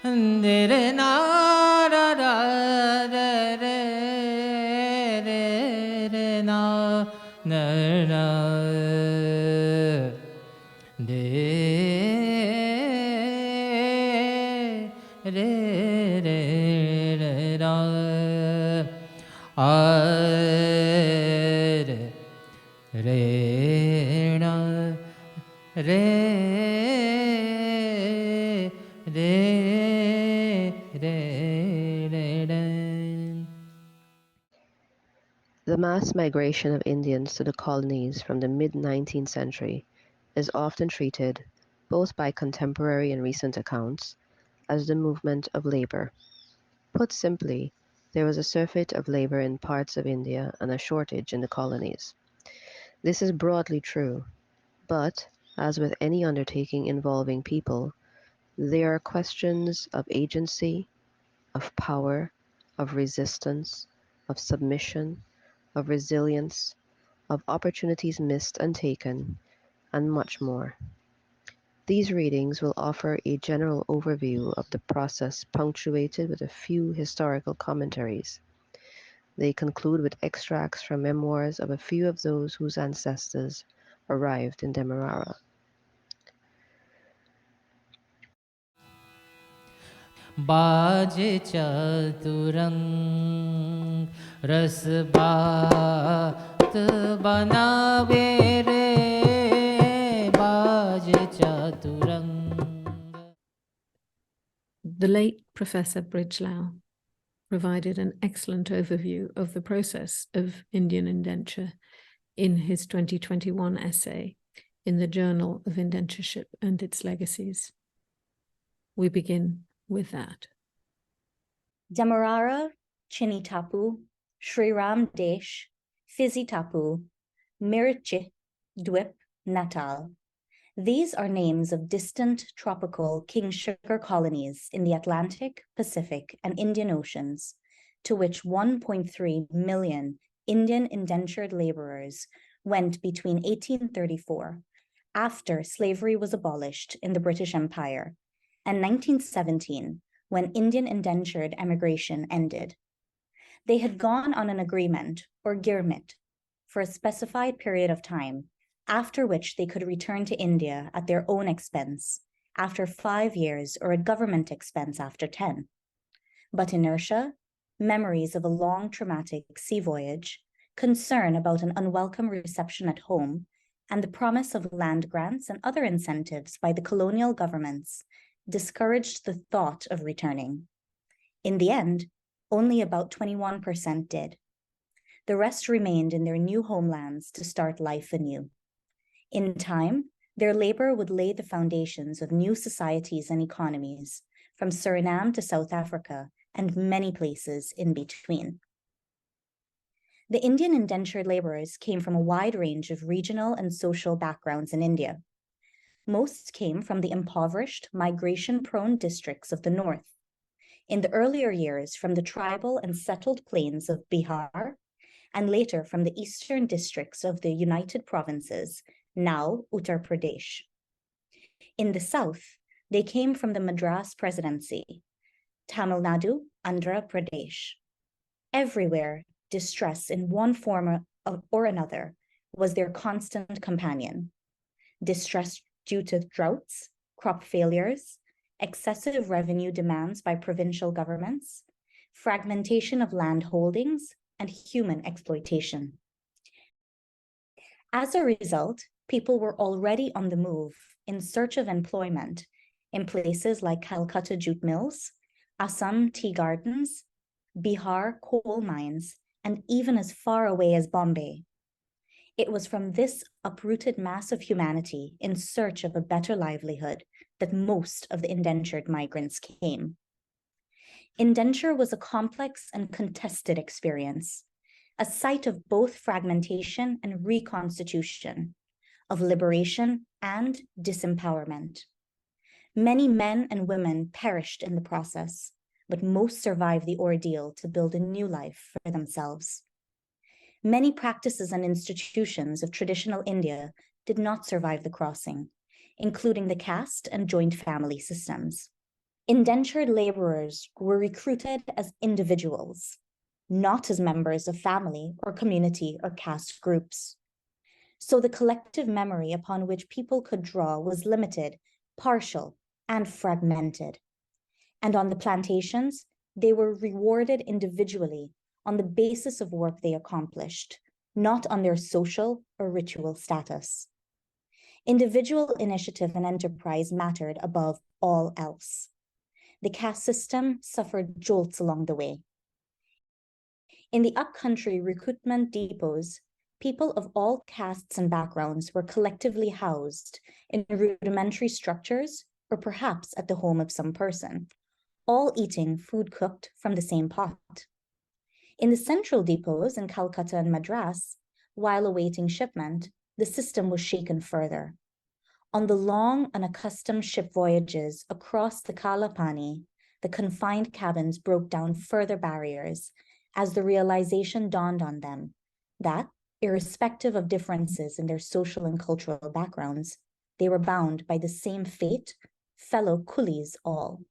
Dere na ra ra re re re re na na ra de re re re ra a re re na re re re re re. The mass migration of Indians to the colonies from the mid-19th century is often treated, both by contemporary and recent accounts, as the movement of labor. Put simply, there was a surfeit of labor in parts of India and a shortage in the colonies. This is broadly true, but, as with any undertaking involving people, there are questions of agency, of power, of resistance, of submission, of resilience, of opportunities missed and taken, and much more. These readings will offer a general overview of the process punctuated with a few historical commentaries. They conclude with extracts from memoirs of a few of those whose ancestors arrived in Demerara. बाज चतुरंग रस बात बनावे रे बाज चतुरंग. The late Professor Brij Lal provided an excellent overview of the process of Indian indenture in his 2021 essay in the Journal of Indentureship and Its Legacies. We begin with that. Demerara, Chinitapu, Shriram Desh, Fizitapu, Mirchi, Dwip, Natal. These are names of distant tropical king sugar colonies in the Atlantic, Pacific, and Indian Oceans, to which 1.3 million Indian indentured laborers went between 1834, after slavery was abolished in the British Empire, and 1917, when Indian indentured emigration ended. They had gone on an agreement, or girmit, for a specified period of time, after which they could return to India at their own expense, after 5 years, or at government expense after 10. But inertia, memories of a long traumatic sea voyage, concern about an unwelcome reception at home, and the promise of land grants and other incentives by the colonial governments discouraged the thought of returning. In the end, only about 21% did. The rest remained in their new homelands to start life anew. In time, their labor would lay the foundations of new societies and economies, from Suriname to South Africa and many places in between. The Indian indentured laborers came from a wide range of regional and social backgrounds in India. Most came from the impoverished, migration-prone districts of the north. In the earlier years, from the tribal and settled plains of Bihar, and later from the eastern districts of the United Provinces, now Uttar Pradesh. In the south, they came from the Madras Presidency, Tamil Nadu, Andhra Pradesh. Everywhere, distress in one form or another was their constant companion. Distress due to droughts, crop failures, excessive revenue demands by provincial governments, fragmentation of land holdings, and human exploitation. As a result, people were already on the move in search of employment in places like Calcutta jute mills, Assam tea gardens, Bihar coal mines, and even as far away as Bombay. It was from this uprooted mass of humanity in search of a better livelihood that most of the indentured migrants came. Indenture was a complex and contested experience, a site of both fragmentation and reconstitution, of liberation and disempowerment. Many men and women perished in the process, but most survived the ordeal to build a new life for themselves. Many practices and institutions of traditional India did not survive the crossing, including the caste and joint family systems. Indentured laborers were recruited as individuals, not as members of family or community or caste groups. So the collective memory upon which people could draw was limited, partial, and fragmented. And on the plantations, they were rewarded individually on the basis of work they accomplished, not on their social or ritual status. Individual initiative and enterprise mattered above all else. The caste system suffered jolts along the way. In the upcountry recruitment depots, people of all castes and backgrounds were collectively housed in rudimentary structures or perhaps at the home of some person, all eating food cooked from the same pot. In the central depots in Calcutta and Madras, while awaiting shipment, the system was shaken further. On the long, unaccustomed ship voyages across the Kalapani, the confined cabins broke down further barriers as the realization dawned on them that, irrespective of differences in their social and cultural backgrounds, they were bound by the same fate, fellow coolies all.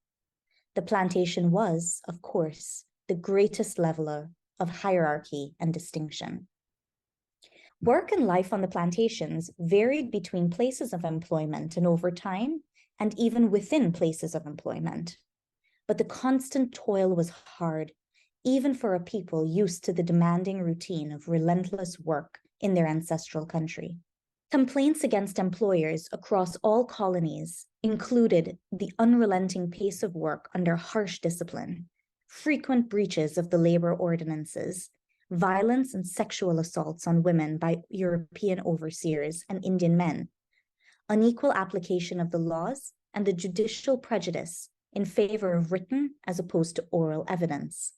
The plantation was, of course, the greatest leveler of hierarchy and distinction. Work and life on the plantations varied between places of employment and over time, and even within places of employment. But the constant toil was hard, even for a people used to the demanding routine of relentless work in their ancestral country. Complaints against employers across all colonies included the unrelenting pace of work under harsh discipline, frequent breaches of the labor ordinances, violence and sexual assaults on women by European overseers and Indian men, unequal application of the laws, and the judicial prejudice in favor of written as opposed to oral evidence.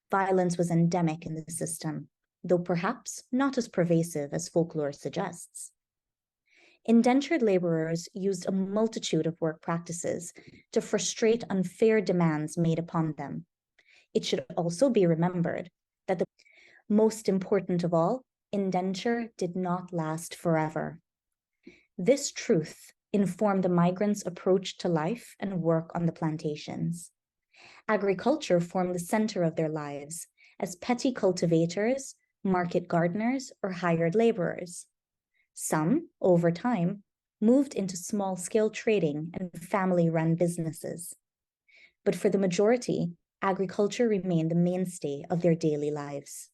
Violence was endemic in the system, though perhaps not as pervasive as folklore suggests. Indentured laborers used a multitude of work practices to frustrate unfair demands made upon them. It should also be remembered that the most important of all, indenture did not last forever. This truth informed the migrants' approach to life and work on the plantations. Agriculture formed the center of their lives as petty cultivators, market gardeners, or hired laborers. Some, over time, moved into small-scale trading and family-run businesses. But for the majority, agriculture remained the mainstay of their daily lives.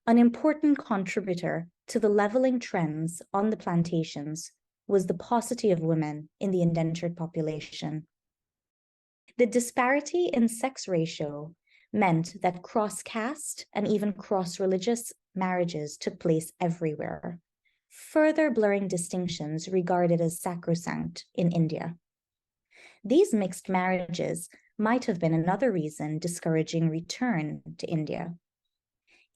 An important contributor to the leveling trends on the plantations was the paucity of women in the indentured population. The disparity in sex ratio meant that cross-caste and even cross-religious marriages took place everywhere, further blurring distinctions regarded as sacrosanct in India. These mixed marriages might have been another reason discouraging return to India.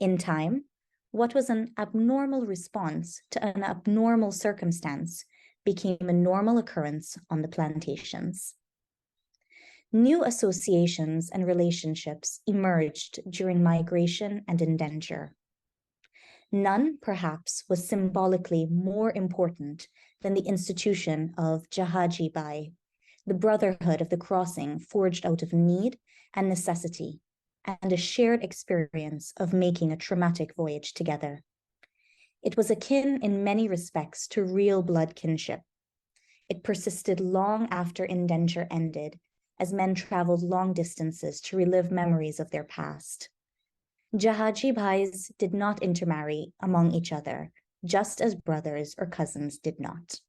In time, what was an abnormal response to an abnormal circumstance became a normal occurrence on the plantations. New associations and relationships emerged during migration and indenture. None, perhaps, was symbolically more important than the institution of Jahaji, the brotherhood of the crossing forged out of need and necessity, and a shared experience of making a traumatic voyage together. It was akin in many respects to real blood kinship. It persisted long after indenture ended, as men traveled long distances to relive memories of their past. Jahaji Bhais did not intermarry among each other, just as brothers or cousins did not.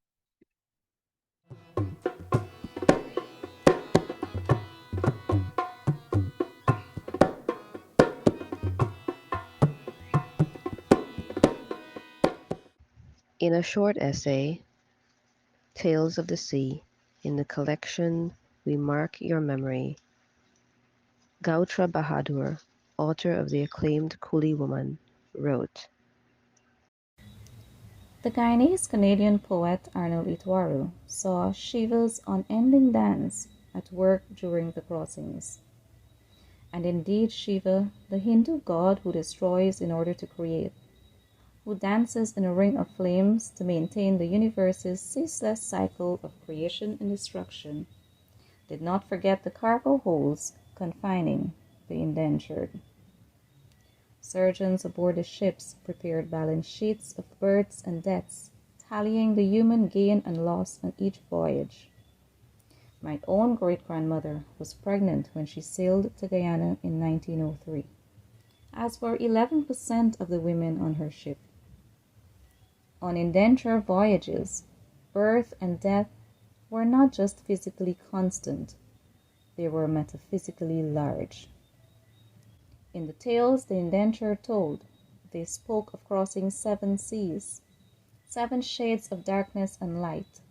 In a short essay, Tales of the Sea, in the collection We Mark Your Memory, Gaiutra Bahadur, author of the acclaimed Coolie Woman, wrote, The Guyanese-Canadian poet Arnold Itwaru saw Shiva's unending dance at work during the crossings. And indeed Shiva, the Hindu god who destroys in order to create, who dances in a ring of flames to maintain the universe's ceaseless cycle of creation and destruction, did not forget the cargo holds confining the indentured. Surgeons aboard the ships prepared balance sheets of births and deaths, tallying the human gain and loss on each voyage. My own great-grandmother was pregnant when she sailed to Guyana in 1903, as were 11% of the women on her ship. On indenture voyages, birth and death were not just physically constant, they were metaphysically large. In the tales the indenture told, they spoke of crossing 7 seas, 7 shades of darkness and light,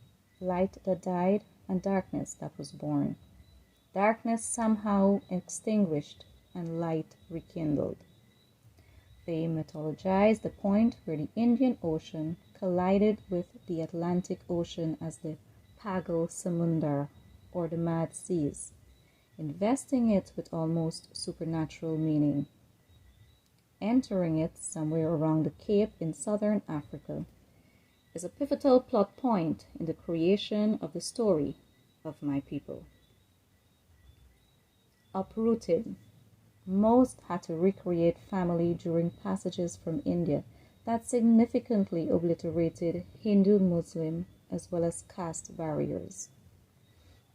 light that died and darkness that was born, darkness somehow extinguished and light rekindled. They mythologized the point where the Indian Ocean collided with the Atlantic Ocean as the Pagal Samundar, or the Mad Seas, investing it with almost supernatural meaning. Entering it somewhere around the Cape in southern Africa is a pivotal plot point in the creation of the story of my people. Uprooted, most had to recreate family during passages from India that significantly obliterated Hindu-Muslim as well as caste barriers.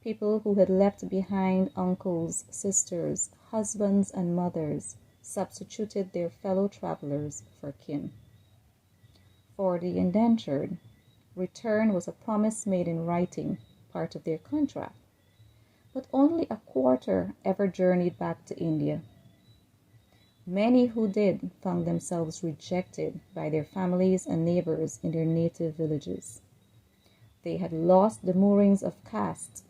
People who had left behind uncles, sisters, husbands, and mothers substituted their fellow travelers for kin. For the indentured, return was a promise made in writing, part of their contract, but only a quarter ever journeyed back to India. Many who did found themselves rejected by their families and neighbors in their native villages. They had lost the moorings of caste.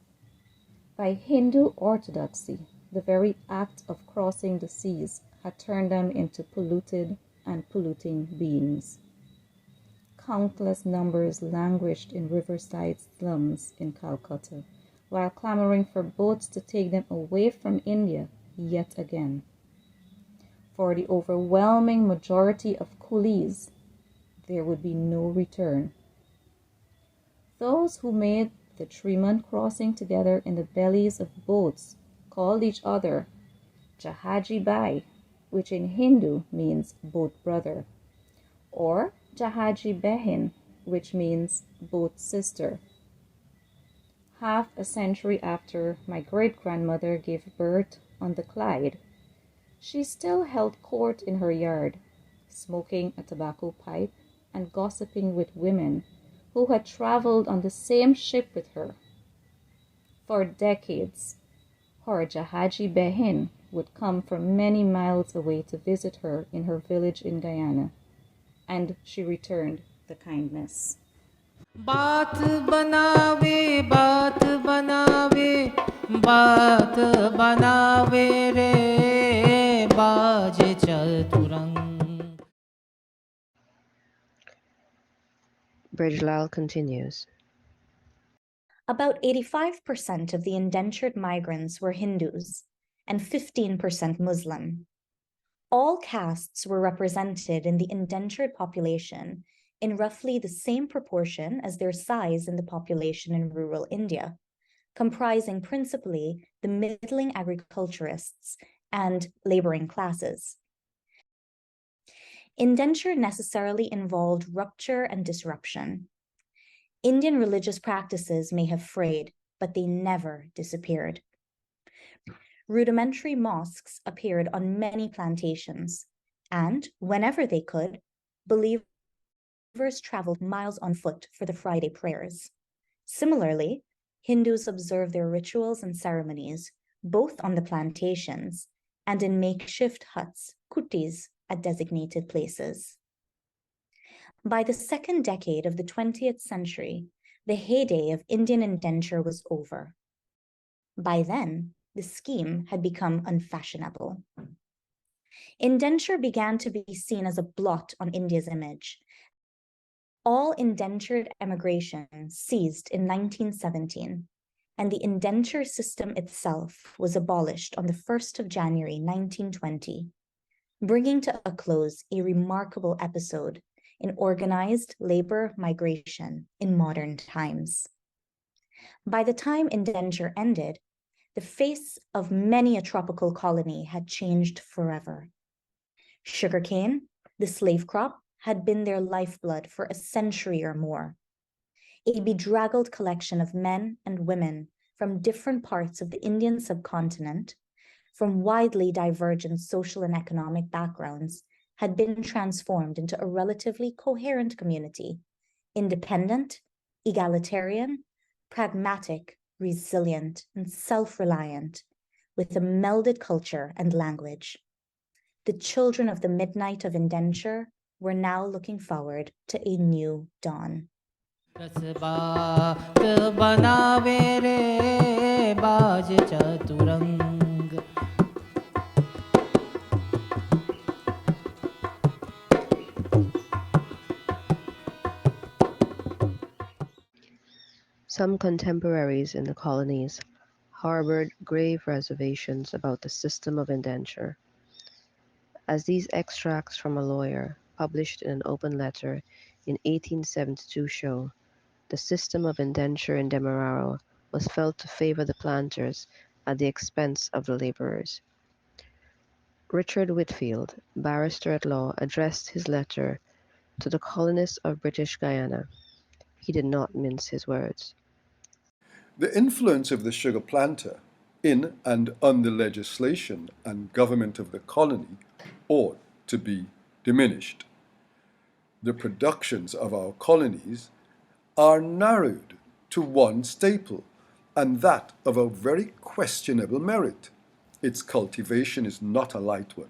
By Hindu orthodoxy, the very act of crossing the seas had turned them into polluted and polluting beings. Countless numbers languished in riverside slums in Calcutta, while clamoring for boats to take them away from India yet again. For the overwhelming majority of coolies, there would be no return. Those who made the 3-month crossing together in the bellies of boats called each other Jahaji Bai, which in Hindu means boat brother, or Jahaji Behin, which means boat sister. Half a century after my great-grandmother gave birth on the Clyde, she still held court in her yard, smoking a tobacco pipe and gossiping with women who had traveled on the same ship with her. For decades, her Jahaji Behin would come from many miles away to visit her in her village in Guyana, and she returned the kindness. बात बनावे बात बनावे बात बनावे रे बाजे चतुरंग. Brij Lal continues. About 85% of the indentured migrants were Hindus and 15% Muslim. All castes were represented in the indentured population in roughly the same proportion as their size in the population in rural India, comprising principally the middling agriculturists and laboring classes. Indenture necessarily involved rupture and disruption. Indian religious practices may have frayed, but they never disappeared. Rudimentary mosques appeared on many plantations, and whenever they could, believers traveled miles on foot for the Friday prayers. Similarly, Hindus observed their rituals and ceremonies both on the plantations and in makeshift huts, kutis, at designated places. By the second decade of the 20th century, the heyday of Indian indenture was over. By then, the scheme had become unfashionable. Indenture began to be seen as a blot on India's image. All indentured emigration ceased in 1917, and the indenture system itself was abolished on the 1st of January 1920, bringing to a close a remarkable episode in organized labor migration in modern times. By the time indenture ended, the face of many a tropical colony had changed forever. Sugarcane, the slave crop, had been their lifeblood for a century or more. A bedraggled collection of men and women from different parts of the Indian subcontinent, from widely divergent social and economic backgrounds, had been transformed into a relatively coherent community, independent, egalitarian, pragmatic, resilient, and self-reliant, with a melded culture and language. The children of the midnight of indenture were now looking forward to a new dawn. बात बनावे रे बाज चतुरंग Some contemporaries in the colonies harbored grave reservations about the system of indenture. As these extracts from a lawyer, published in an open letter in 1872 show, the system of indenture in Demerara was felt to favor the planters at the expense of the laborers. Richard Whitfield, barrister at law, addressed his letter to the colonists of British Guiana. He did not mince his words. The influence of the sugar planter in and on the legislation and government of the colony ought to be diminished. The productions of our colonies are narrowed to one staple, and that of a very questionable merit. Its cultivation is not a light one.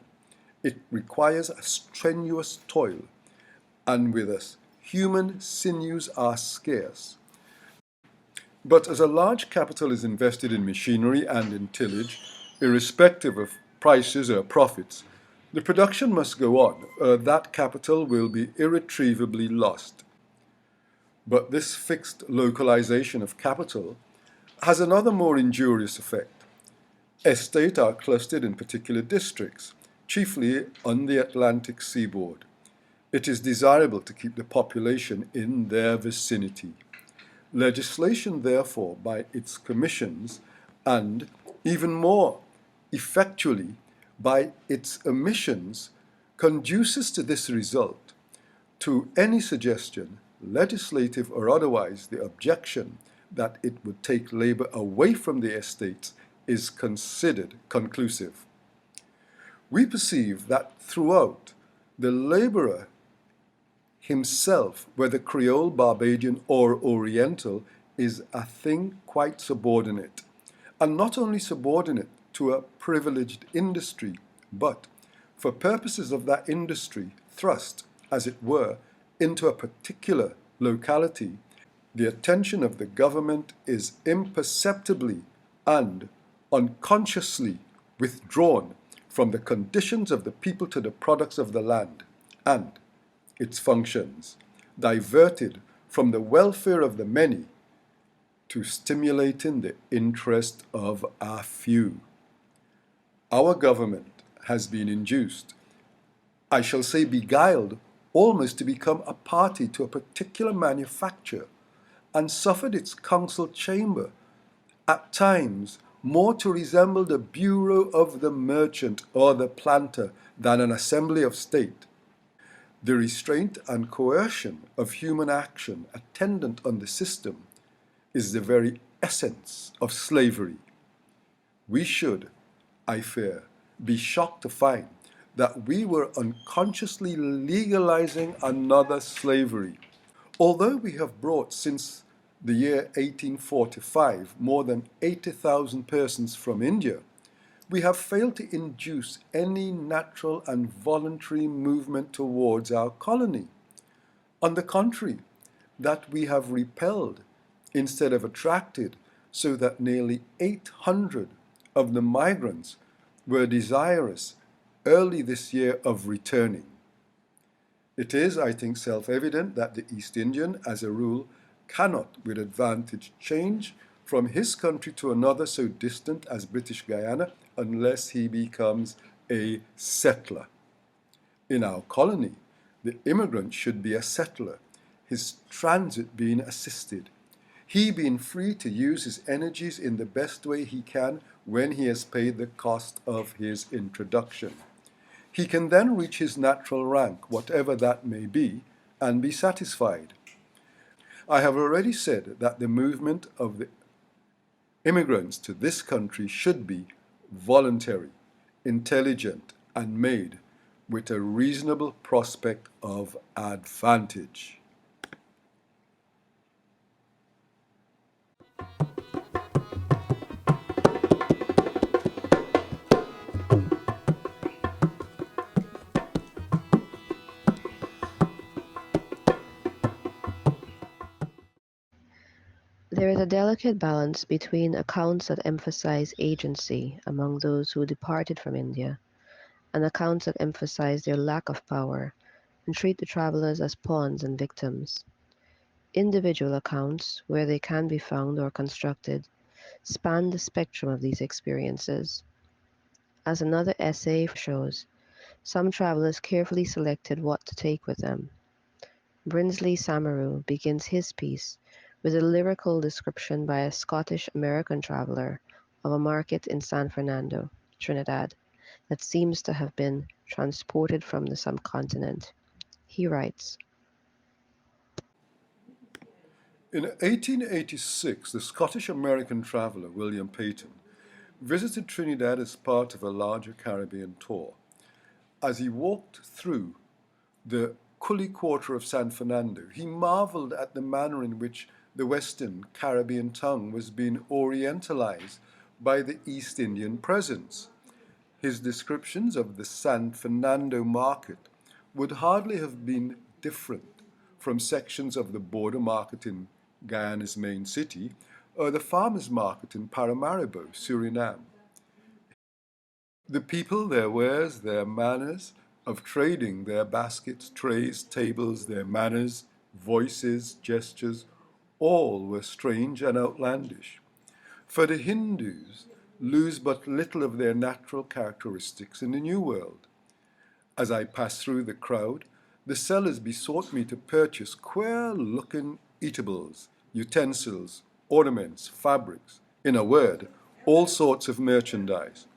It requires a strenuous toil, and with us human sinews are scarce. But as a large capital is invested in machinery and in tillage, irrespective of prices or profits, the production must go on, or that capital will be irretrievably lost. But this fixed localization of capital has another more injurious effect. Estates are clustered in particular districts, chiefly on the Atlantic seaboard. It is desirable to keep the population in their vicinity. Legislation, therefore, by its commissions, and even more effectually by its omissions, conduces to this result. To any suggestion, legislative or otherwise, the objection that it would take labor away from the estates is considered conclusive. We perceive that throughout, the laborer himself, whether Creole, Barbadian, or Oriental, is a thing quite subordinate, and not only subordinate to a privileged industry, but, for purposes of that industry, thrust, as it were, into a particular locality. The attention of the government is imperceptibly and unconsciously withdrawn from the conditions of the people to the products of the land, and its functions, diverted from the welfare of the many to stimulating the interest of a few. Our government has been induced, I shall say beguiled, almost to become a party to a particular manufacture, and suffered its council chamber, at times, more to resemble the bureau of the merchant or the planter than an assembly of state. The restraint and coercion of human action attendant on the system is the very essence of slavery. We should, I fear, be shocked to find that we were unconsciously legalizing another slavery. Although we have brought since the year 1845 more than 80,000 persons from India, we have failed to induce any natural and voluntary movement towards our colony. On the contrary, that we have repelled instead of attracted, so that nearly 800 of the migrants were desirous early this year of returning. It is, I think, self-evident that the East Indian, as a rule, cannot with advantage change from his country to another so distant as British Guiana unless he becomes a settler. In our colony, the immigrant should be a settler, his transit being assisted. he being free to use his energies in the best way he can when he has paid the cost of his introduction. He can then reach his natural rank, whatever that may be, and be satisfied. I have already said that the movement of the immigrants to this country should be voluntary, intelligent, and made with a reasonable prospect of advantage. There is a delicate balance between accounts that emphasize agency among those who departed from India and accounts that emphasize their lack of power and treat the travelers as pawns and victims. Individual accounts, where they can be found or constructed, span the spectrum of these experiences. As another essay shows, some travelers carefully selected what to take with them. Brinsley Samaroo begins his piece with a lyrical description by a Scottish-American traveler of a market in San Fernando, Trinidad, that seems to have been transported from the subcontinent. He writes, In 1886, the Scottish-American traveller William Peyton visited Trinidad as part of a larger Caribbean tour. As he walked through the Cully quarter of San Fernando, he marveled at the manner in which the Western Caribbean tongue was being orientalized by the East Indian presence. His descriptions of the San Fernando market would hardly have been different from sections of the border market in Guyana's main city or the farmers' market in Paramaribo, Suriname. The people, their wares, their manners of trading, their baskets, trays, tables, their manners, voices, gestures, all were strange and outlandish. For the Hindus lose but little of their natural characteristics in the New World. As I passed through the crowd, the sellers besought me to purchase queer-looking eatables, utensils, ornaments, fabrics, in a word, all sorts of merchandise.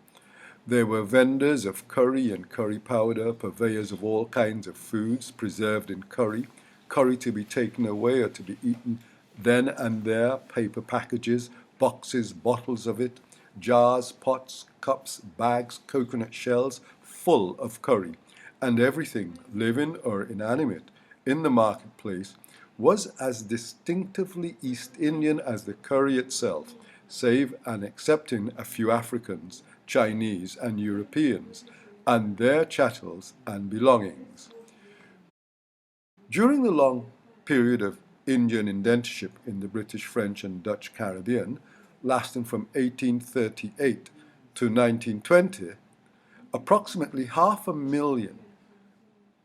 There were vendors of curry and curry powder, purveyors of all kinds of foods preserved in curry, curry to be taken away or to be eaten then and there, paper packages, boxes, bottles of it, jars, pots, cups, bags, coconut shells, full of curry, and everything, living or inanimate, in the marketplace was as distinctively East Indian as the curry itself, save and excepting a few Africans, Chinese, and Europeans, and their chattels and belongings. During the long period of Indian indentureship in the British, French, and Dutch Caribbean, lasting from 1838 to 1920, approximately 500,000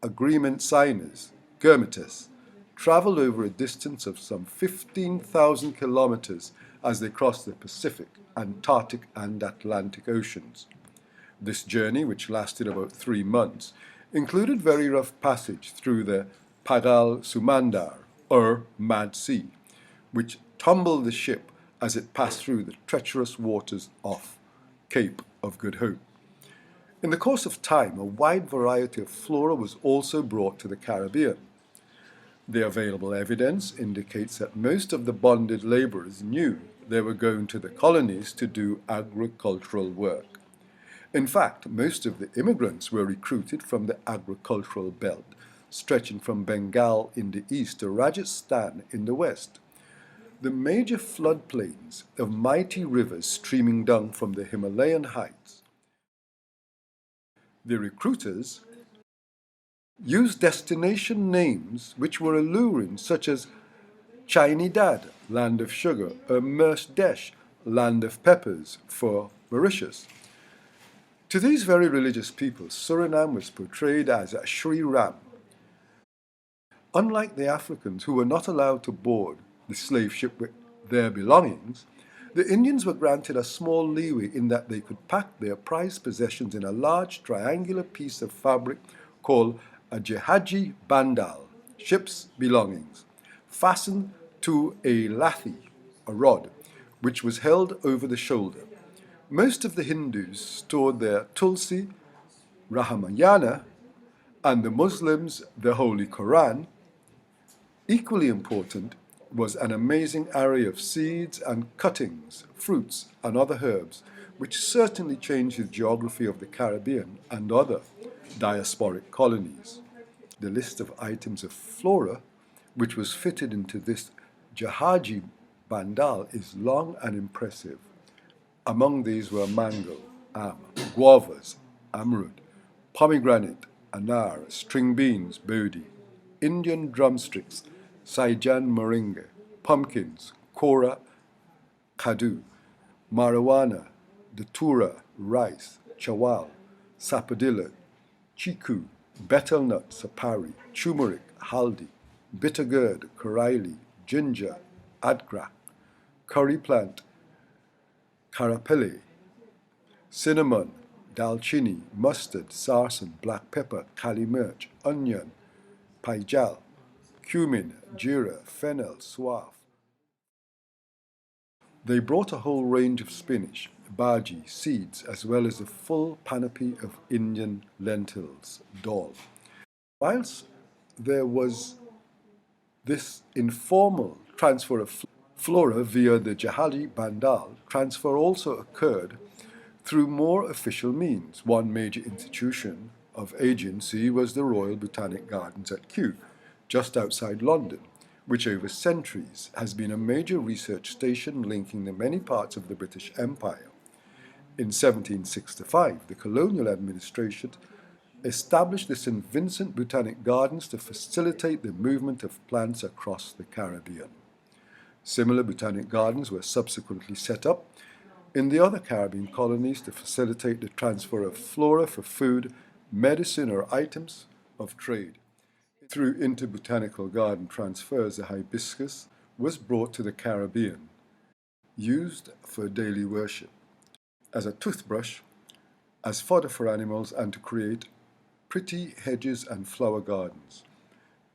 agreement signers, Girmitiyas, traveled over a distance of some 15,000 kilometers as they crossed the Pacific, Antarctic, and Atlantic Oceans. This journey, which lasted about 3 months, included very rough passage through the Pagal Sumandar, or Mad Sea, which tumbled the ship as it passed through the treacherous waters off Cape of Good Hope. In the course of time, a wide variety of flora was also brought to the Caribbean. The available evidence indicates that most of the bonded laborers knew they were going to the colonies to do agricultural work. In fact, most of the immigrants were recruited from the agricultural belt, stretching from Bengal in the east to Rajasthan in the west. The major floodplains of mighty rivers streaming down from the Himalayan heights. The recruiters used destination names which were alluring, such as Chinidad, land of sugar, or Mershdesh, land of peppers, for Mauritius. To these very religious people, Suriname was portrayed as a Sri Ram. Unlike the Africans, who were not allowed to board the slave ship with their belongings, the Indians were granted a small leeway in that they could pack their prized possessions in a large triangular piece of fabric called a Jahaji bandal, ship's belongings, fastened to a lathi, a rod, which was held over the shoulder. Most of the Hindus stored their Tulsi, Ramayana, and the Muslims the Holy Quran. Equally important was an amazing array of seeds and cuttings, fruits, and other herbs, which certainly changed the geography of the Caribbean and other diasporic colonies. The list of items of flora which was fitted into this Jahaji bandal is long and impressive. Among these were mango, guavas, amrud, pomegranate, anar, string beans, bodhi, Indian drumsticks, Saijan moringa, pumpkins, kora, kadu, marijuana, datura, rice, chawal, sapadilla, chiku, betel nut, sapari, turmeric, haldi, bitter gourd, karaili, ginger, adrak, curry plant, carapelle, cinnamon, dalchini, mustard, sarsen, black pepper, kali mirch, onion, paijal, cumin, jeera, fennel, suaf. They brought a whole range of spinach, bhaji, seeds, as well as a full panoply of Indian lentils, dal. Whilst there was this informal transfer of flora via the Jahaji bandal, transfer also occurred through more official means. One major institution of agency was the Royal Botanic Gardens at Kew, just outside London, which over centuries has been a major research station linking the many parts of the British Empire. In 1765, the colonial administration established the St. Vincent Botanic Gardens to facilitate the movement of plants across the Caribbean. Similar botanic gardens were subsequently set up in the other Caribbean colonies to facilitate the transfer of flora for food, medicine, or items of trade. Through interbotanical garden transfers, the hibiscus was brought to the Caribbean, used for daily worship, as a toothbrush, as fodder for animals, and to create pretty hedges and flower gardens.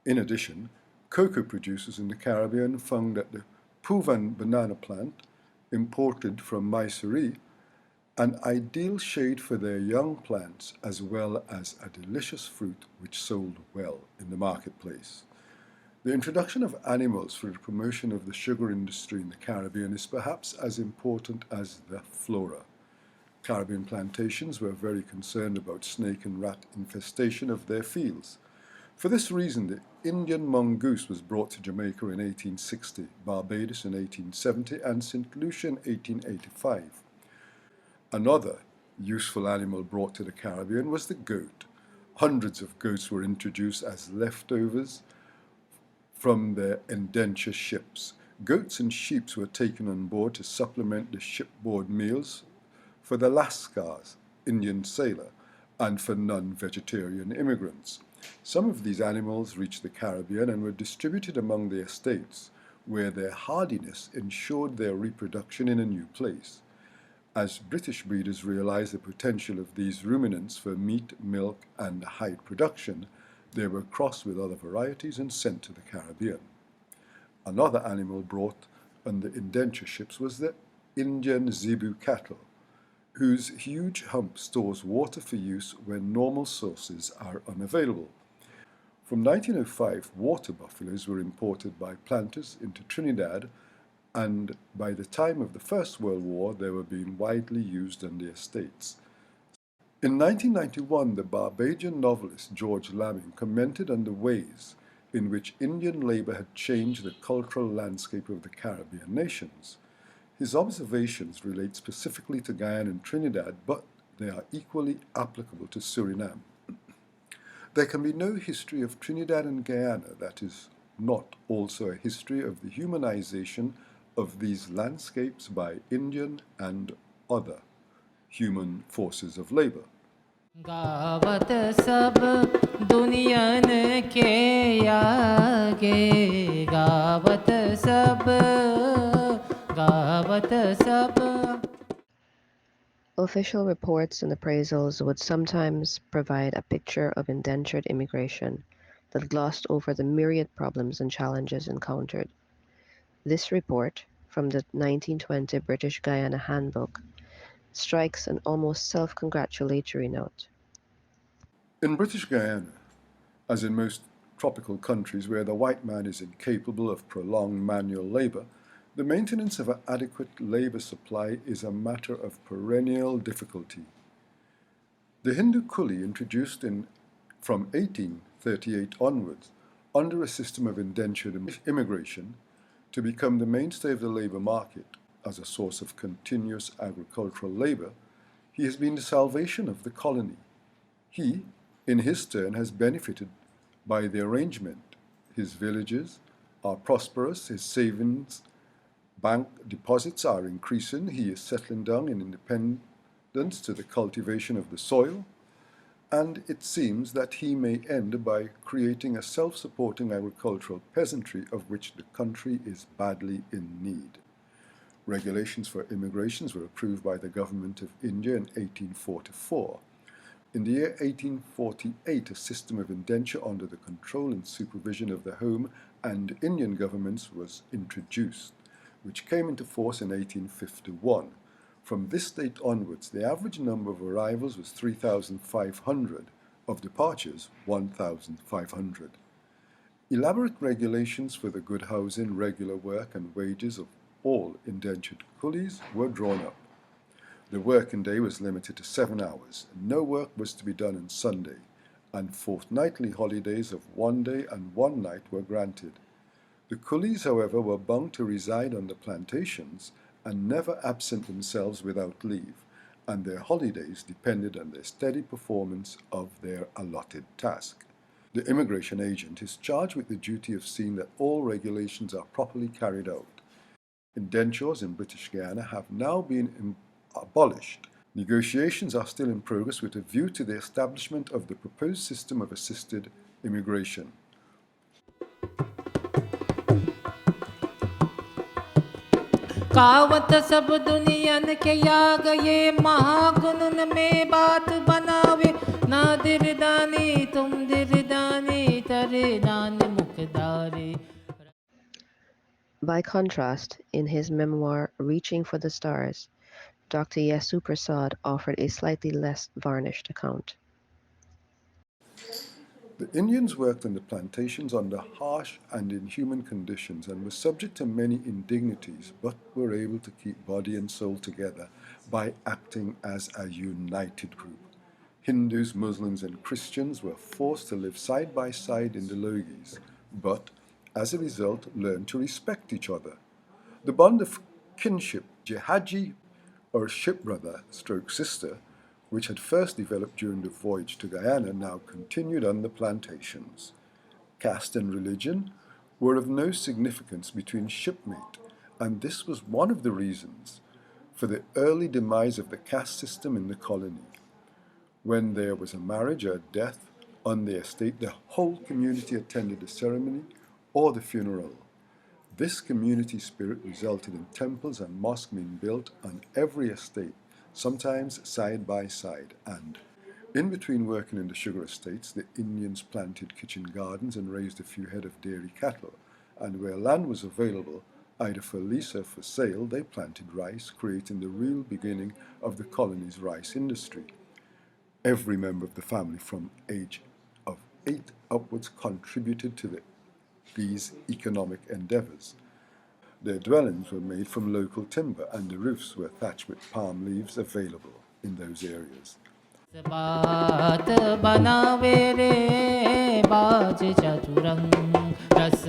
In addition, cocoa producers in the Caribbean found that the Puvan banana plant, imported from Mysore, an ideal shade for their young plants, as well as a delicious fruit which sold well in the marketplace. The introduction of animals for the promotion of the sugar industry in the Caribbean is perhaps as important as the flora. Caribbean plantations were very concerned about snake and rat infestation of their fields. For this reason, the Indian mongoose was brought to Jamaica in 1860, Barbados in 1870, and St. Lucia in 1885. Another useful animal brought to the Caribbean was the goat. Hundreds of goats were introduced as leftovers from their indenture ships. Goats and sheep were taken on board to supplement the shipboard meals for the Lascars, Indian sailor, and for non-vegetarian immigrants. Some of these animals reached the Caribbean and were distributed among the estates, where their hardiness ensured their reproduction in a new place. As British breeders realized the potential of these ruminants for meat, milk, and hide production, they were crossed with other varieties and sent to the Caribbean. Another animal brought on the indenture ships was the Indian zebu cattle, whose huge hump stores water for use when normal sources are unavailable. From 1905, water buffaloes were imported by planters into Trinidad, and by the time of the First World War, they were being widely used on the estates. In 1991, the Barbadian novelist George Lamming commented on the ways in which Indian labor had changed the cultural landscape of the Caribbean nations. His observations relate specifically to Guyana and Trinidad, but they are equally applicable to Suriname. There can be no history of Trinidad and Guyana that is not also a history of the humanization of these landscapes by Indian and other human forces of labor. गावत सब दुनियन के आगे गावत सब Official reports and appraisals would sometimes provide a picture of indentured immigration that glossed over the myriad problems and challenges encountered. This report, from the 1920 British Guyana Handbook strikes an almost self-congratulatory note. In British Guyana, as in most tropical countries where the white man is incapable of prolonged manual labor, the maintenance of an adequate labor supply is a matter of perennial difficulty. The Hindu coolie introduced from 1838 onwards under a system of indentured immigration to become the mainstay of the labor market as a source of continuous agricultural labor, he has been the salvation of the colony. He, in his turn, has benefited by the arrangement. His villages are prosperous, his savings bank deposits are increasing, he is settling down in independence to the cultivation of the soil, and it seems that he may end by creating a self-supporting agricultural peasantry of which the country is badly in need. Regulations for immigrations were approved by the government of India in 1844. In the year 1848, a system of indenture under the control and supervision of the Home and Indian governments was introduced, which came into force in 1851. From this date onwards, the average number of arrivals was 3,500, of departures 1,500. Elaborate regulations for the good housing, regular work, and wages of all indentured coolies were drawn up. The working day was limited to 7 hours, and no work was to be done on Sunday, and fortnightly holidays of 1 day and 1 night were granted. The coolies, however, were bound to reside on the plantations and never absent themselves without leave, and their holidays depended on their steady performance of their allotted task. The immigration agent is charged with the duty of seeing that all regulations are properly carried out. Indentures in British Guyana have now been abolished. Negotiations are still in progress with a view to the establishment of the proposed system of assisted immigration. कावत सब दुनियन के या गए महागुन में बात बनावे ना दिरदानी तुम दिरदानी तरे दान मुखदारे. By contrast, in his memoir Reaching for the Stars, Dr. Yesu Persaud offered a slightly less varnished account. The Indians worked on the plantations under harsh and inhuman conditions and were subject to many indignities, but were able to keep body and soul together by acting as a united group. Hindus, Muslims, and Christians were forced to live side by side in the logis, but as a result learned to respect each other. The bond of kinship, Jahaji, or shipbrother stroke sister, which had first developed during the voyage to Guyana, now continued on the plantations. Caste and religion were of no significance between shipmates, and this was one of the reasons for the early demise of the caste system in the colony. When there was a marriage or a death on the estate, the whole community attended the ceremony or the funeral. This community spirit resulted in temples and mosques being built on every estate, sometimes side by side, and in between working in the sugar estates, the Indians planted kitchen gardens and raised a few head of dairy cattle, and where land was available, either for lease or for sale, they planted rice, creating the real beginning of the colony's rice industry. Every member of the family from age of 8 upwards contributed to these economic endeavors. Their dwellings were made from local timber, and the roofs were thatched with palm leaves available in those areas. बात बनावे रे बाज चतुरंग रस.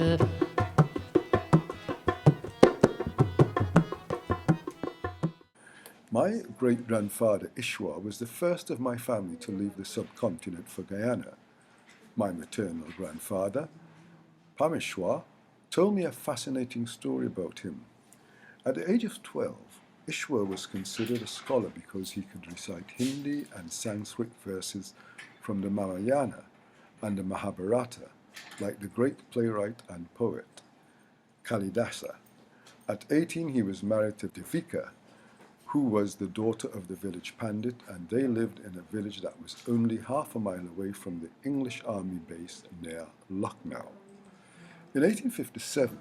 My great-grandfather Ishwar was the first of my family to leave the subcontinent for Guyana. My maternal grandfather, Parmeshwar, told me a fascinating story about him. At the age of 12, Ishwar was considered a scholar because he could recite Hindi and Sanskrit verses from the Ramayana and the Mahabharata, like the great playwright and poet Kalidasa. At 18, he was married to Devika, who was the daughter of the village pandit, and they lived in a village that was only half a mile away from the English army base near Lucknow. In 1857,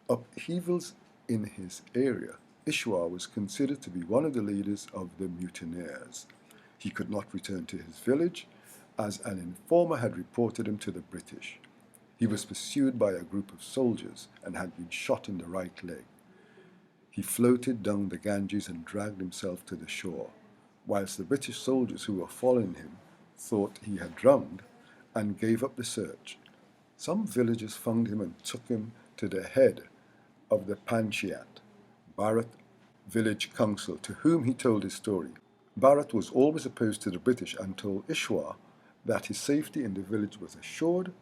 upheavals in his area, Ishwar was considered to be one of the leaders of the mutineers. He could not return to his village, as an informer had reported him to the British. He was pursued by a group of soldiers and had been shot in the right leg. He floated down the Ganges and dragged himself to the shore, whilst the British soldiers who were following him thought he had drowned and gave up the search. Some villagers found him and took him to the head of the Panchayat, Bharat village council, to whom he told his story. Bharat was always opposed to the British and told Ishwar that his safety in the village was assured,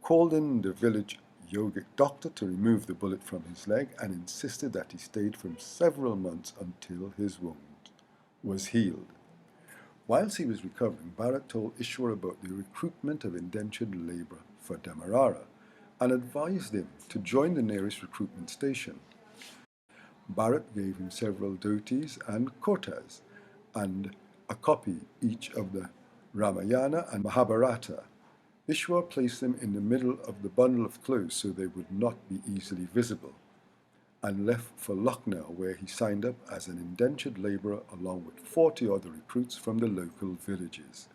called in the village yogic doctor to remove the bullet from his leg, and insisted that he stayed for several months until his wound was healed. Whilst he was recovering, Bharat told Ishwar about the recruitment of indentured labour for Demerara and advised him to join the nearest recruitment station. Bharat gave him several dhotis and kurtas and a copy each of the Ramayana and Mahabharata. Ishwar placed them in the middle of the bundle of clothes so they would not be easily visible, and left for Lucknow, where he signed up as an indentured labourer along with 40 other recruits from the local villages.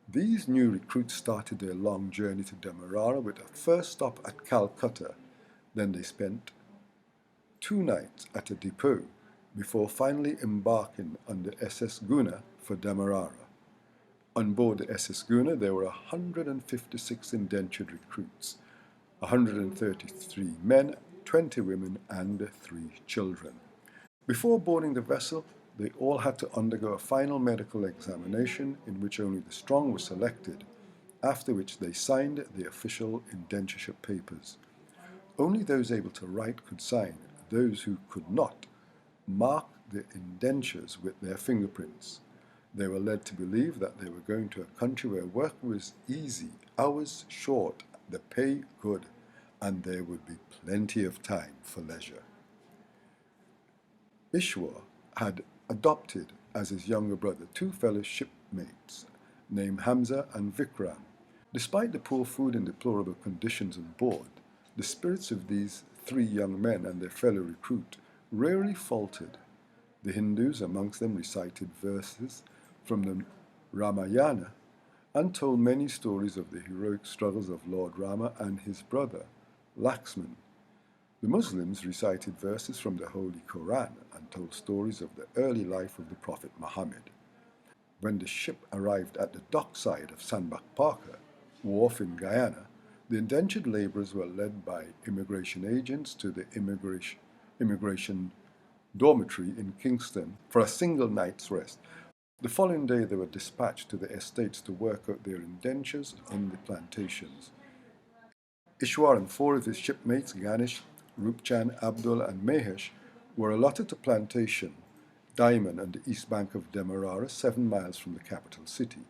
These new recruits started their long journey to Demerara with a first stop at Calcutta. Then they spent 2 nights at a depot before finally embarking on the SS Guna for Demerara. On board the SS Guna, there were 156 indentured recruits, 133 men, 20 women, and 3 children. Before boarding the vessel, they all had to undergo a final medical examination in which only the strong were selected, after which they signed the official indentureship papers. Only those able to write could sign. Those who could not marked the indentures with their fingerprints. They were led to believe that they were going to a country where work was easy, hours short, the pay good, and there would be plenty of time for leisure. Ishwar had adopted as his younger brother 2 fellow shipmates named Hamza and Vikram. Despite the poor food and deplorable conditions on board, the spirits of these 3 young men and their fellow recruit rarely faltered. The Hindus amongst them recited verses from the Ramayana and told many stories of the heroic struggles of Lord Rama and his brother, Lakshman. The Muslims recited verses from the Holy Quran and told stories of the early life of the Prophet Muhammad. When the ship arrived at the dockside of Sandbach Parker, wharf in Guyana, the indentured labourers were led by immigration agents to the immigration dormitory in Kingston for a single night's rest. The following day they were dispatched to the estates to work out their indentures on the plantations. Ishwar and 4 of his shipmates, Ganesh, Rupchan, Abdul and Mahesh, were allotted to Plantation, Diamond on the east bank of Demerara, 7 miles from the capital city.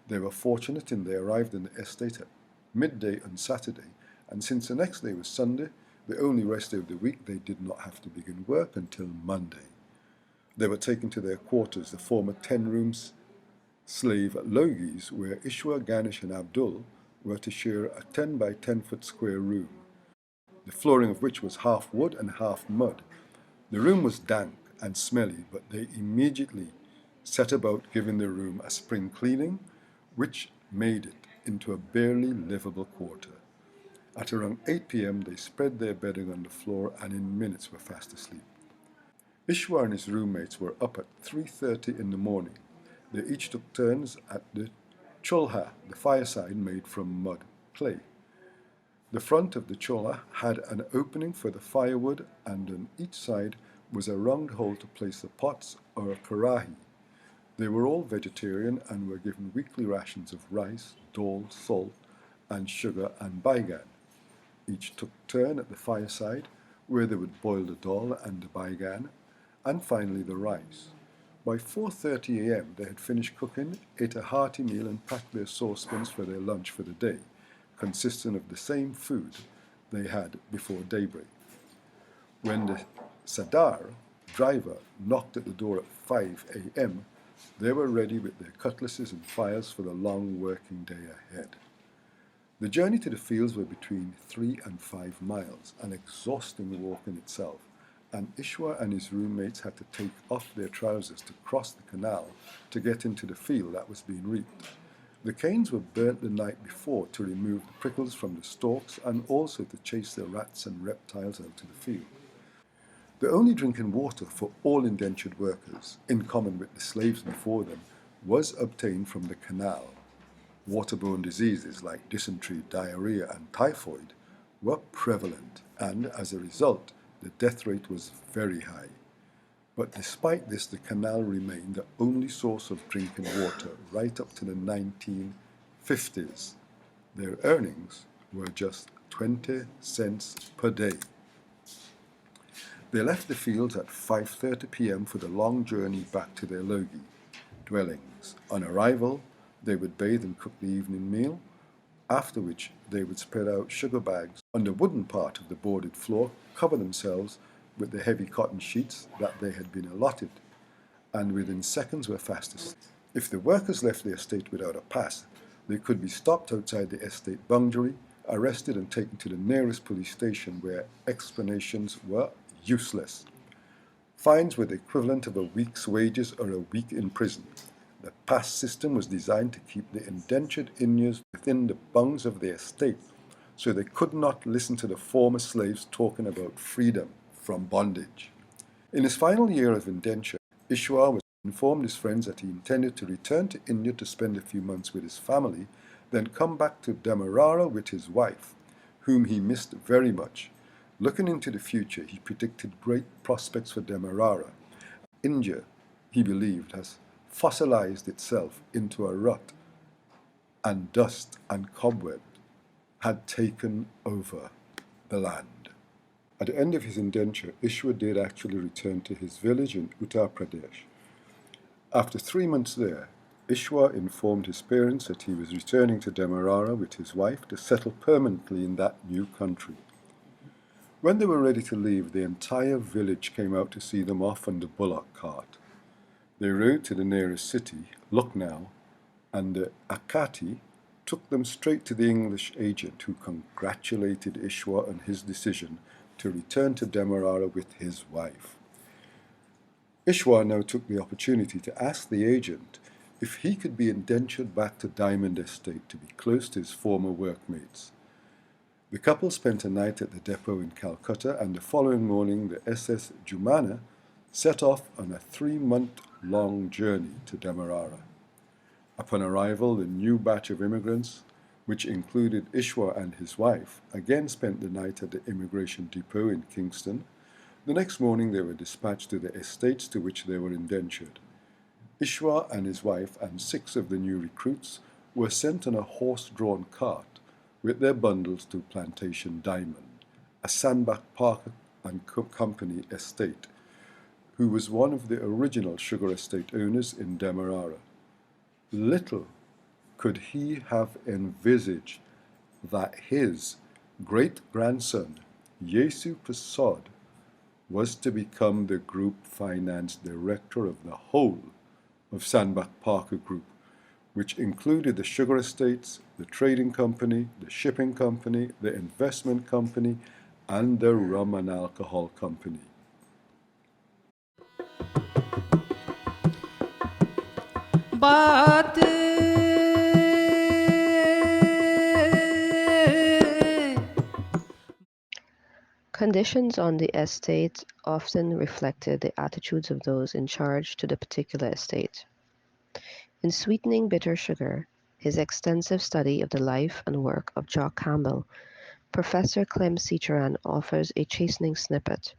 They were fortunate in they arrived in the estate at midday on Saturday, and since the next day was Sunday, the only rest day of the week, they did not have to begin work until Monday. They were taken to their quarters, the former 10-room slave Logis, where Ishwar, Ganesh and Abdul were to share a 10 by 10 foot square room, the flooring of which was half wood and half mud. The room was dank and smelly, but they immediately set about giving the room a spring cleaning, which made it into a barely livable quarter. At around 8 p.m. they spread their bedding on the floor and in minutes were fast asleep. Ishwar and his roommates were up at 3:30 in the morning. They each took turns at the cholha, the fireside made from mud clay. The front of the cholha had an opening for the firewood, and on each side was a round hole to place the pots or a karahi. They were all vegetarian and were given weekly rations of rice, dal, salt, and sugar and baigan. Each took turn at the fireside, where they would boil the dal and the baigan, and finally the rice. By 4:30 a.m. they had finished cooking, ate a hearty meal and packed their saucepans for their lunch for the day, consisting of the same food they had before daybreak. When the Sadar, driver, knocked at the door at 5 a.m., they were ready with their cutlasses and fires for the long working day ahead. The journey to the fields were between 3 and 5 miles, an exhausting walk in itself, and Ishwar and his roommates had to take off their trousers to cross the canal to get into the field that was being reaped. The canes were burnt the night before to remove the prickles from the stalks and also to chase the rats and reptiles out to the field. The only drinking water for all indentured workers, in common with the slaves before them, was obtained from the canal. Waterborne diseases like dysentery, diarrhea, and typhoid were prevalent, and as a result, the death rate was very high. But despite this, the canal remained the only source of drinking water right up to the 1950s. Their earnings were just 20 cents per day. They left the fields at 5:30 p.m. for the long journey back to their logie dwellings. On arrival, they would bathe and cook the evening meal, after which they would spread out sugar bags on the wooden part of the boarded floor, cover themselves with the heavy cotton sheets that they had been allotted, and within seconds were fast asleep. If the workers left the estate without a pass, they could be stopped outside the estate boundary, arrested and taken to the nearest police station where explanations were useless. Fines were the equivalent of a week's wages or a week in prison. The pass system was designed to keep the indentured Indians within the bounds of their estate, so they could not listen to the former slaves talking about freedom from bondage. In his final year of indenture, Ishwar was informed his friends that he intended to return to India to spend a few months with his family, then come back to Demerara with his wife, whom he missed very much. Looking into the future, he predicted great prospects for Demerara. India, he believed, has fossilized itself into a rut, and dust and cobweb had taken over the land. At the end of his indenture, Ishwar did actually return to his village in Uttar Pradesh. After 3 months there, Ishwar informed his parents that he was returning to Demerara with his wife to settle permanently in that new country. When they were ready to leave, the entire village came out to see them off on the bullock cart. They rode to the nearest city, Lucknow, and the Akati took them straight to the English agent, who congratulated Ishwar on his decision to return to Demerara with his wife. Ishwar now took the opportunity to ask the agent if he could be indentured back to Diamond Estate to be close to his former workmates. The couple spent a night at the depot in Calcutta, and the following morning the SS Jumana set off on a 3-month-long journey to Demerara. Upon arrival, the new batch of immigrants, which included Ishwar and his wife, again spent the night at the immigration depot in Kingston. The next morning they were dispatched to the estates to which they were indentured. Ishwar and his wife and 6 of the new recruits were sent on a horse-drawn cart with their bundles to Plantation Diamond, a Sandbach Parker and Company estate, who was one of the original sugar estate owners in Demerara. Little could he have envisaged that his great-grandson, Yesu Persaud, was to become the group finance director of the whole of Sandbach Parker Group, which included the sugar estates, the trading company, the shipping company, the investment company, and the rum and alcohol company. बात Conditions on the estate often reflected the attitudes of those in charge to the particular estate. In Sweetening Bitter Sugar, his extensive study of the life and work of Jock Campbell, Professor Clem Seecharan offers a chastening snippet.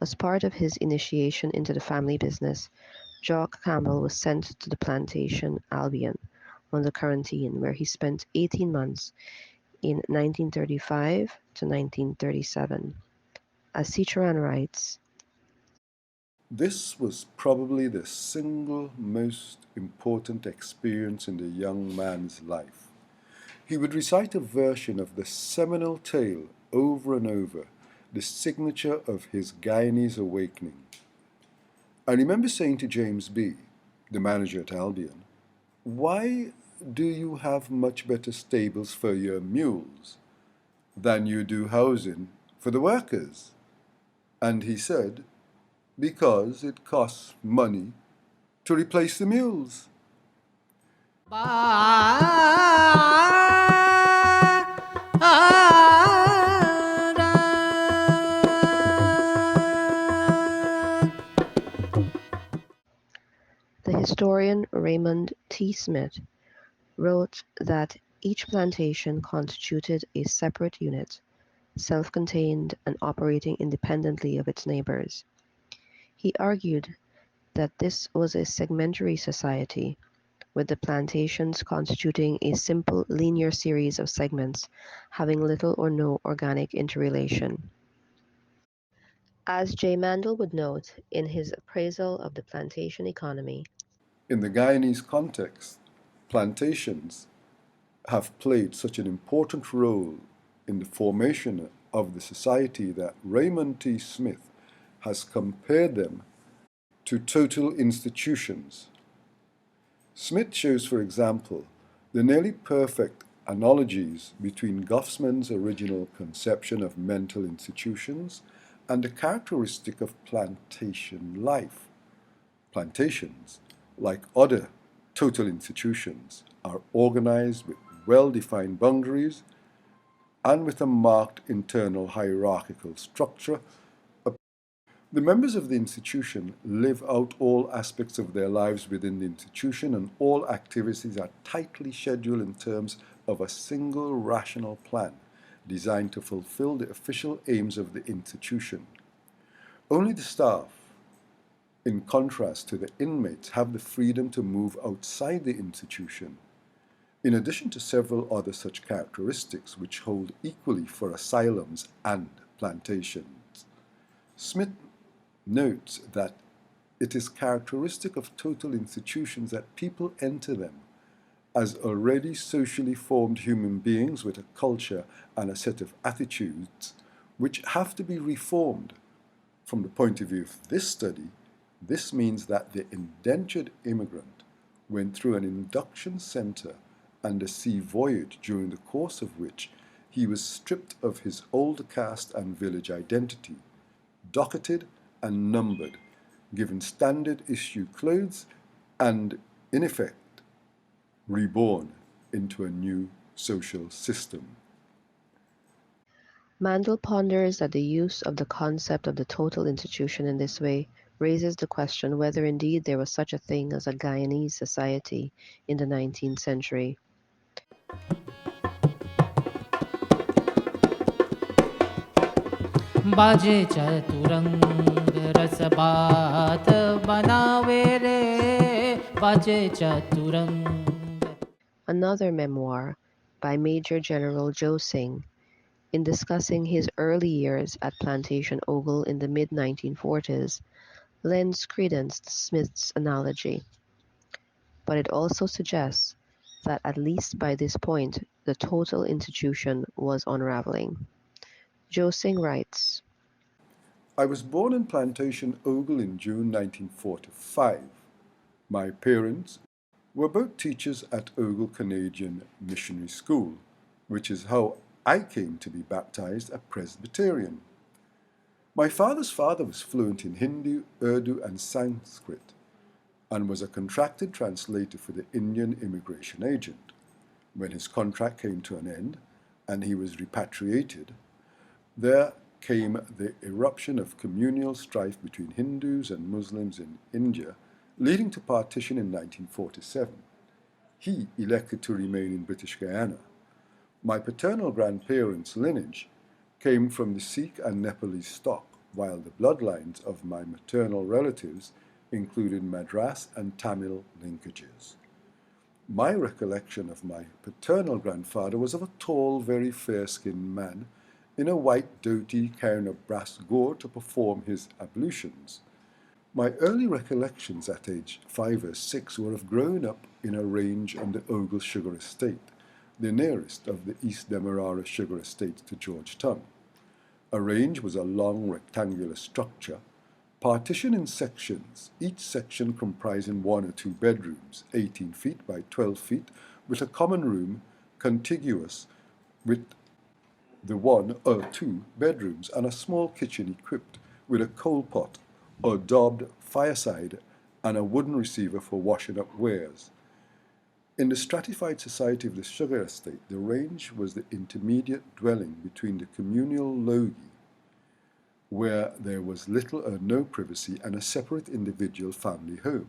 As part of his initiation into the family business, Jock Campbell was sent to the plantation Albion under quarantine, where he spent 18 months in 1935 to 1937. As Seecharan writes, This was probably the single most important experience in the young man's life. He would recite a version of the seminal tale over and over, the signature of his Guyanese awakening. I remember saying to James B., the manager at Albion, "Why do you have much better stables for your mules than you do housing for the workers?" And he said, because it costs money to replace the mules. The historian Raymond T. Smith wrote that each plantation constituted a separate unit, self-contained and operating independently of its neighbors. He argued that this was a segmentary society, with the plantations constituting a simple linear series of segments having little or no organic interrelation. As J. Mandle would note in his appraisal of the plantation economy, In the Guyanese context, plantations have played such an important role in the formation of the society that Raymond T. Smith has compared them to total institutions. Smith shows, for example, the nearly perfect analogies between Goffman's original conception of mental institutions and the characteristic of plantation life. Plantations, like other total institutions, are organized with well-defined boundaries and with a marked internal hierarchical structure. The members of the institution live out all aspects of their lives within the institution, and all activities are tightly scheduled in terms of a single rational plan designed to fulfill the official aims of the institution. Only the staff, in contrast to the inmates, have the freedom to move outside the institution, in addition to several other such characteristics which hold equally for asylums and plantations. Smith notes that it is characteristic of total institutions that people enter them as already socially formed human beings with a culture and a set of attitudes which have to be reformed. From the point of view of this study, this means that the indentured immigrant went through an induction center and a sea voyage, during the course of which he was stripped of his old caste and village identity, docketed and numbered, given standard issue clothes, and, in effect, reborn into a new social system. Mandle ponders that the use of the concept of the total institution in this way raises the question whether indeed there was such a thing as a Guyanese society in the 19th century. बाजे चतुरंग रस बात बनावे रे बाजे चतुरंग. Another memoir by Major General Joe Singh, in discussing his early years at Plantation Ogle in the mid-1940s, lends credence to Smith's analogy, but it also suggests that at least by this point the total institution was unraveling. Joe Singh writes, I was born in Plantation Ogle in June 1945. My parents were both teachers at Ogle Canadian Missionary School, which is how I came to be baptized a Presbyterian. My father's father was fluent in Hindu, Urdu, and Sanskrit, and was a contracted translator for the Indian immigration agent. When his contract came to an end and he was repatriated, there came the eruption of communal strife between Hindus and Muslims in India, leading to partition in 1947. He elected to remain in British Guyana. My paternal grandparents' lineage came from the Sikh and Nepalese stock, while the bloodlines of my maternal relatives included Madras and Tamil linkages. My recollection of my paternal grandfather was of a tall, very fair-skinned man in a white dhoti carrying a brass gourd to perform his ablutions. My early recollections at age 5 or 6 were of growing up in a range on the Ogle Sugar Estate, the nearest of the East Demerara sugar estates to Georgetown. A range was a long rectangular structure, partitioned in sections, each section comprising 1 or 2 bedrooms, 18 feet by 12 feet, with a common room contiguous with the 1 or 2 bedrooms and a small kitchen equipped with a coal pot or daubed fireside and a wooden receiver for washing up wares. In the stratified society of the sugar estate, the range was the intermediate dwelling between the communal logie, where there was little or no privacy, and a separate individual family home.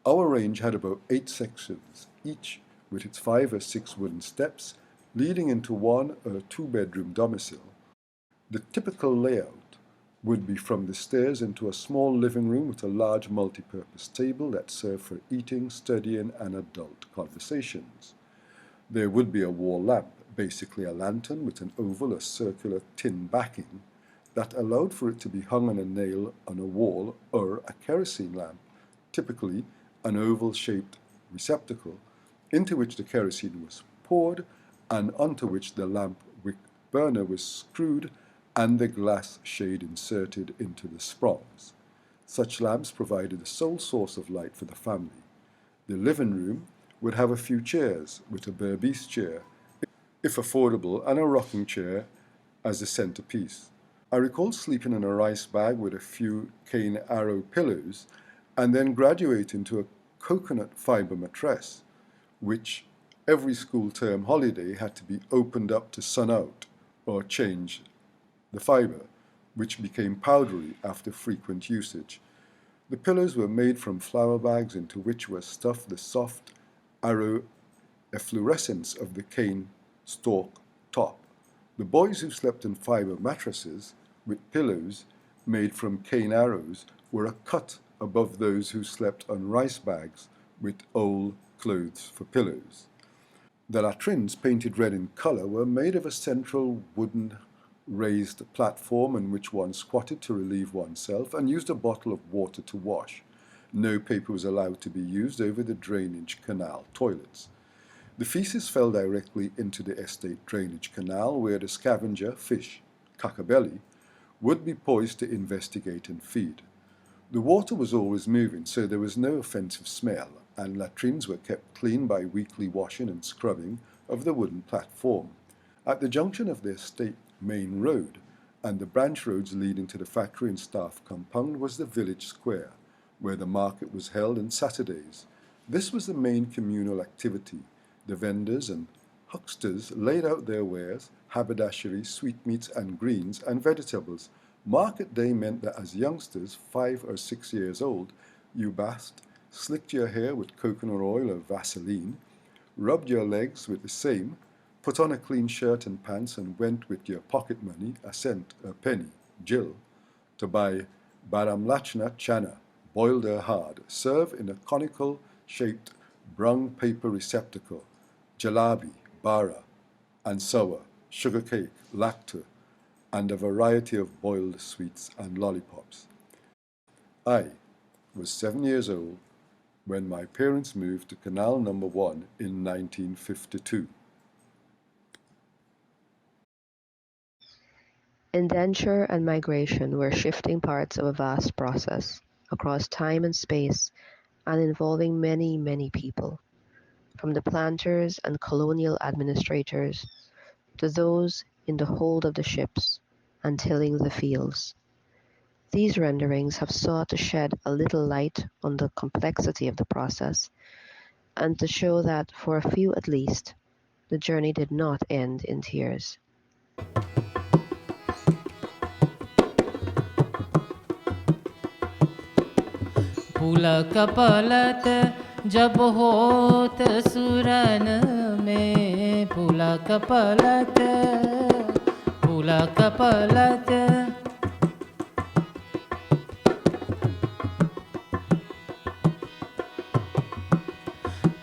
Our range had about 8 sections, each with its 5 or 6 wooden steps leading into 1 or 2-bedroom domicile. The typical layout would be from the stairs into a small living room with a large multi-purpose table that served for eating, studying, and adult conversations. There would be a wall lamp, basically a lantern with an oval or circular tin backing that allowed for it to be hung on a nail on a wall, or a kerosene lamp, typically an oval-shaped receptacle, into which the kerosene was poured and onto which the lamp wick burner was screwed and the glass shade inserted into the sprongs. Such lamps provided the sole source of light for the family. The living room would have a few chairs, with a Berbice chair, if affordable, and a rocking chair as the centerpiece. I recall sleeping in a rice bag with a few cane arrow pillows, and then graduating to a coconut fiber mattress, which every school term holiday had to be opened up to sun out or change the fiber, which became powdery after frequent usage. The pillows were made from flour bags into which was stuffed the soft arrow efflorescence of the cane stalk top. The boys who slept in fiber mattresses with pillows made from cane arrows were a cut above those who slept on rice bags with old clothes for pillows. The latrines, painted red in color, were made of a central wooden raised platform on which one squatted to relieve oneself and used a bottle of water to wash. No paper was allowed to be used over the drainage canal toilets. The feces fell directly into the estate drainage canal, where the scavenger fish, caccabelly, would be poised to investigate and feed. The water was always moving, so there was no offensive smell, and latrines were kept clean by weekly washing and scrubbing of the wooden platform. At the junction of the estate main road and the branch roads leading to the factory and staff compound was the village square, where the market was held on Saturdays. This was the main communal activity. The vendors and hucksters laid out their wares, haberdashery, sweetmeats and greens and vegetables. Market day meant that as youngsters, 5 or 6 years old, you bathed, slicked your hair with coconut oil or Vaseline, rubbed your legs with the same, put on a clean shirt and pants, and went with your pocket money, a cent, a penny, Jill, to buy baramlachna chana, boiled or hard, served in a conical-shaped brown paper receptacle, jalabi, bara, and sour, sugar cake, lacto, and a variety of boiled sweets and lollipops. I was 7 years old when my parents moved to Canal Number 1 in 1952. Indenture and migration were shifting parts of a vast process, across time and space, and involving many, many people, from the planters and colonial administrators to those in the hold of the ships and tilling the fields. These renderings have sought to shed a little light on the complexity of the process, and to show that, for a few at least, the journey did not end in tears. पुलक पलत जब होत सुरन में पुलक पलत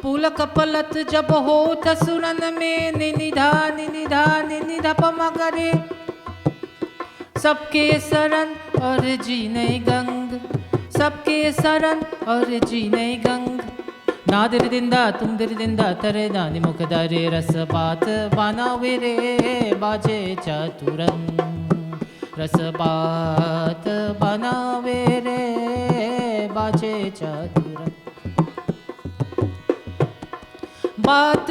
पुलक पलत जब होत सुरन में निनिधा निनिधा निनिधा पमगरे सबके शरण और जीने गंग सबके शरण और जीने गंग नादिर दिंदा तुम दिर दिंदा तरे दानी मुखदारे रस बात बनावे रे बाजे चतुरन रस बात बनावे रे बाजे चतुरन बात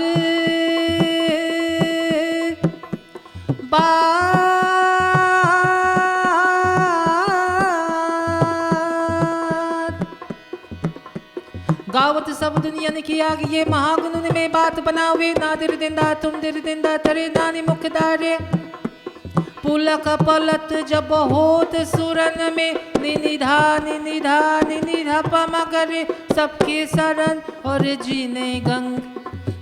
गावत सब दुनिया ने किया कि ये महागुण में बात बनावे नादिर दिंदा तुम दिर दिंदा तरे दानी मुखदारे पुलक पलत जब होत सुरन में निनिधा निनिधा निनिधा पमगरे सबके शरण और जीने गंग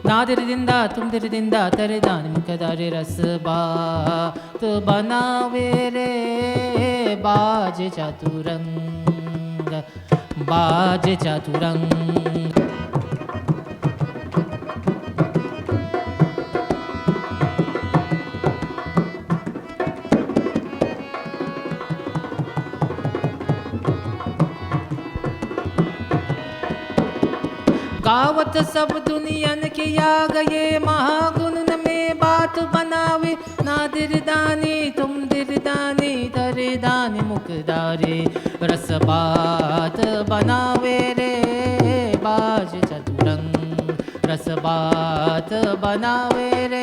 नादिर दिंदा तुम दिर दिंदा तरे दानी मुखदारे रस बात बनावे रे बाज चतुरंग बाज चतुरंग गावत सब दुनियन के या गए महागुण में बात बनावे नादिर दानी तुम दिर दानी तरे दानी मुखदारे रस बात बनावे रे बाज चतुरंग रस बात बनावे रे